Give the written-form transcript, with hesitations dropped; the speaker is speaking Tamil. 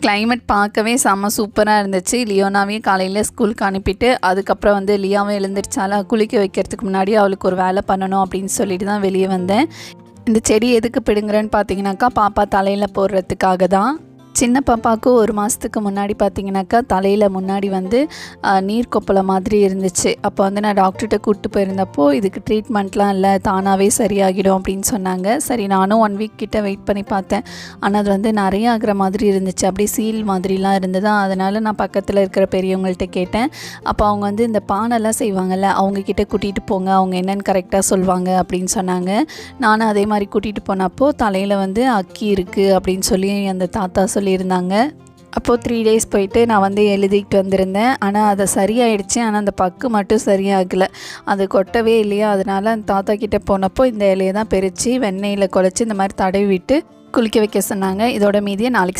கிளைமேட் பார்க்கவே செம்ம சூப்பராக இருந்துச்சு. லியோனாவையும் காலையில் ஸ்கூலுக்கு அனுப்பிட்டு அதுக்கப்புறம் வந்து லியாவை எழுந்திரிச்சால குளிக்க வைக்கிறதுக்கு முன்னாடி அவளுக்கு ஒரு வேலை பண்ணணும் அப்படின்னு சொல்லிட்டு தான் வெளியே வந்தேன். இந்த செடி எதுக்கு பிடுங்குறேன்னு பார்த்தீங்கன்னாக்கா பாப்பா தலையில் போடுறதுக்காக தான். சின்ன பாப்பாவுக்கு 1 மாதத்துக்கு முன்னாடி பார்த்திங்கனாக்கா தலையில் முன்னாடி வந்து நீர் கொப்பளை மாதிரி இருந்துச்சு. அப்போ வந்து நான் டாக்டர்கிட்ட கூப்பிட்டு போயிருந்தப்போ இதுக்கு ட்ரீட்மெண்ட்லாம் இல்லை, தானாகவே சரியாகிடும் அப்படின்னு சொன்னாங்க. சரி நானும் 1 வீக் கிட்ட வெயிட் பண்ணி பார்த்தேன். ஆனால் அது வந்து நிறைய ஆகிற மாதிரி இருந்துச்சு, அப்படியே சீல் மாதிரிலாம் இருந்தது. அதனால் நான் பக்கத்தில் இருக்கிற பெரியவங்கள்ட்ட கேட்டேன். அப்போ அவங்க வந்து இந்த பானைலாம் செய்வாங்கள்ல, அவங்கக்கிட்ட கூட்டிகிட்டு போங்க, அவங்க என்னென்னு கரெக்டாக சொல்லுவாங்க அப்படின்னு சொன்னாங்க. நானும் அதே மாதிரி கூட்டிகிட்டு போனப்போ தலையில் வந்து அக்கி இருக்குது அப்படின்னு சொல்லி அந்த தாத்தா சொல்லியிருந்தாங்க. அப்போது 3 டேஸ் போயிட்டு நான் வந்து எழுதிட்டு வந்திருந்தேன். ஆனால் அது சரியாயிடுச்சு. ஆனால் அந்த பக்கு மட்டும் சரியாகலை, அது கொட்டவே இல்லையா. அதனால் அந்த தாத்தா கிட்டே போனப்போ இந்த இலையை தான் பறித்து வெண்ணெயில் குழச்சி இந்த மாதிரி தடவி விட்டு குளிக்க வைக்க சொன்னாங்க. இதோட மீதியை நாளைக்கு